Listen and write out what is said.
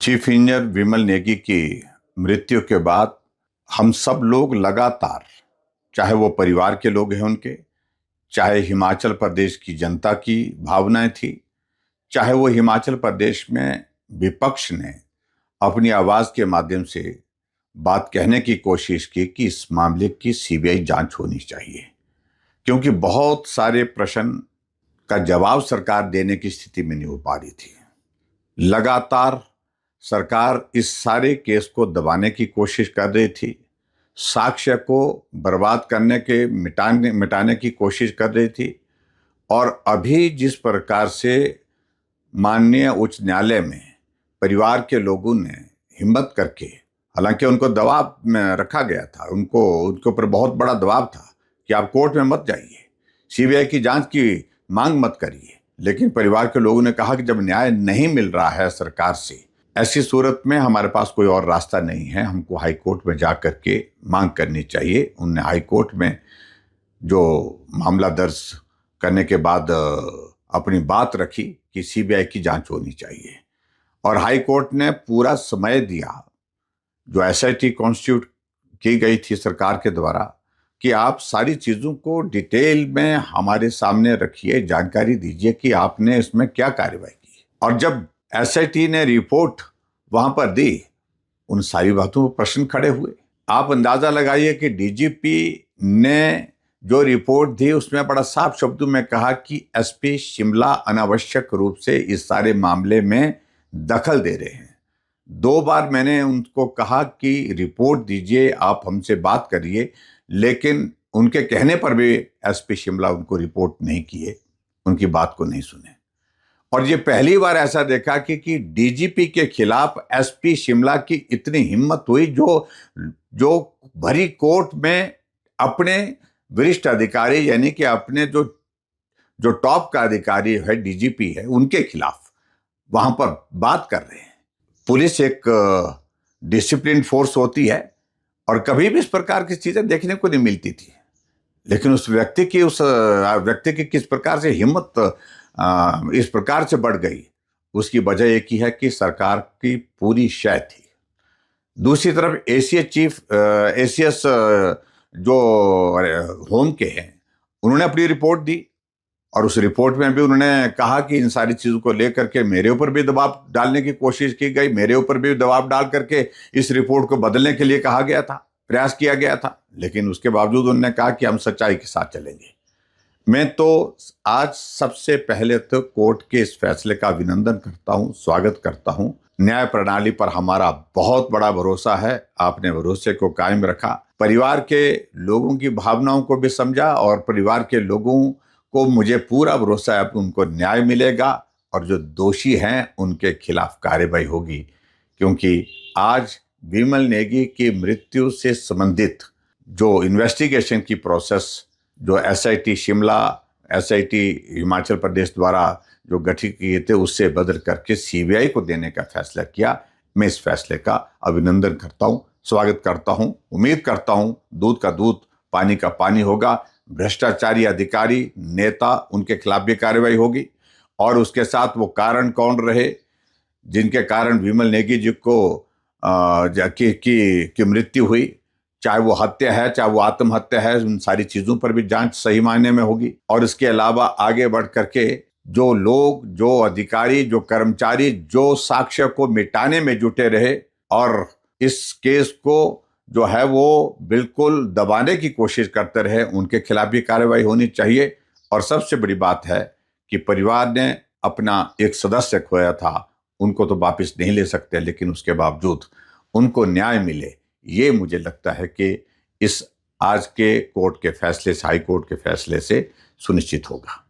Chief engineer विमल नेगी की मृत्यु के बाद हम सब लोग लगातार, चाहे वो परिवार के लोग हैं उनके, चाहे हिमाचल प्रदेश की जनता की भावनाएं थी, चाहे वो हिमाचल प्रदेश में विपक्ष ने अपनी आवाज के माध्यम से बात कहने की कोशिश की कि इस मामले की सीबीआई जांच होनी चाहिए, क्योंकि बहुत सारे प्रश्न का जवाब सरकार देने की स्थिति में नहीं हो पा रही थी। लगातार सरकार इस सारे केस को दबाने की कोशिश कर रही थी, साक्ष्य को बर्बाद करने के मिटाने की कोशिश कर रही थी। और अभी जिस प्रकार से माननीय उच्च न्यायालय में परिवार के लोगों ने हिम्मत करके, हालांकि उनको दबाव में रखा गया था, उनके ऊपर बहुत बड़ा दबाव था कि आप कोर्ट में मत जाइए, सीबीआई की जांच की मांग मत करिए, लेकिन परिवार के लोगों ने कहा कि जब न्याय नहीं मिल रहा है सरकार से, ऐसी सूरत में हमारे पास कोई और रास्ता नहीं है, हमको हाई कोर्ट में जा करके मांग करनी चाहिए। उन्होंने हाई कोर्ट में जो मामला दर्ज करने के बाद अपनी बात रखी कि सीबीआई की जांच होनी चाहिए, और हाई कोर्ट ने पूरा समय दिया, जो एसआईटी कॉन्स्टिट्यूट की गई थी सरकार के द्वारा, कि आप सारी चीजों को डिटेल में हमारे सामने रखिए, जानकारी दीजिए कि आपने इसमें क्या कार्रवाई की। और जब एसआईटी ने रिपोर्ट वहां पर दी, उन सारी बातों पर प्रश्न खड़े हुए। आप अंदाजा लगाइए कि डीजीपी ने जो रिपोर्ट दी उसमें बड़ा साफ शब्दों में कहा कि एसपी शिमला अनावश्यक रूप से इस सारे मामले में दखल दे रहे हैं। 2 बार मैंने उनको कहा कि रिपोर्ट दीजिए, आप हमसे बात करिए, लेकिन उनके कहने पर भी एसपी शिमला उनको रिपोर्ट नहीं किए, उनकी बात को नहीं सुने। और ये पहली बार ऐसा देखा कि डीजीपी के खिलाफ एसपी शिमला की इतनी हिम्मत हुई, जो भरी कोर्ट में अपने वरिष्ठ अधिकारी, यानी कि अपने जो टॉप का अधिकारी है, डीजीपी है, उनके खिलाफ वहां पर बात कर रहे हैं। पुलिस एक डिसिप्लिन फोर्स होती है और कभी भी इस प्रकार की चीजें देखने को नहीं मिलती थी, लेकिन उस व्यक्ति की किस प्रकार से हिम्मत इस प्रकार से बढ़ गई, उसकी वजह एक ही है कि सरकार की पूरी शय थी। दूसरी तरफ एसीएस जो होम के हैं, उन्होंने अपनी रिपोर्ट दी, और उस रिपोर्ट में भी उन्होंने कहा कि इन सारी चीजों को लेकर के मेरे ऊपर भी दबाव डालने की कोशिश की गई, मेरे ऊपर भी दबाव डाल करके इस रिपोर्ट को बदलने के लिए कहा गया था, प्रयास किया गया था, लेकिन उसके बावजूद उन्होंने कहा कि हम सच्चाई के साथ चलेंगे। मैं तो आज सबसे पहले तो कोर्ट के इस फैसले का अभिनंदन करता हूं, स्वागत करता हूं। न्याय प्रणाली पर हमारा बहुत बड़ा भरोसा है, आपने भरोसे को कायम रखा, परिवार के लोगों की भावनाओं को भी समझा, और परिवार के लोगों को मुझे पूरा भरोसा है उनको न्याय मिलेगा, और जो दोषी हैं उनके खिलाफ कार्रवाई होगी। क्योंकि आज विमल नेगी की मृत्यु से संबंधित जो इन्वेस्टिगेशन की प्रोसेस, जो एसआईटी शिमला, एसआईटी हिमाचल प्रदेश द्वारा जो गठित किए थे, उससे बदल करके सीबीआई को देने का फैसला किया। मैं इस फैसले का अभिनंदन करता हूं, स्वागत करता हूं। उम्मीद करता हूं दूध का दूध, पानी का पानी होगा। भ्रष्टाचारी अधिकारी, नेता, उनके खिलाफ भी कार्रवाई होगी, और उसके साथ वो कारण कौन रहे जिनके कारण विमल नेगी जी को की मृत्यु हुई, चाहे वो हत्या है, चाहे वो आत्महत्या है, उन सारी चीजों पर भी जांच सही मायने में होगी। और इसके अलावा आगे बढ़ करके जो लोग, जो अधिकारी, जो कर्मचारी, जो साक्ष्य को मिटाने में जुटे रहे और इस केस को जो है वो बिल्कुल दबाने की कोशिश करते रहे, उनके खिलाफ भी कार्रवाई होनी चाहिए। और सबसे बड़ी बात है कि परिवार ने अपना एक सदस्य खोया था, उनको तो वापस नहीं ले सकते, लेकिन उसके बावजूद उनको न्याय मिले, ये मुझे लगता है कि इस आज के कोर्ट के फैसले से, हाई कोर्ट के फैसले से सुनिश्चित होगा।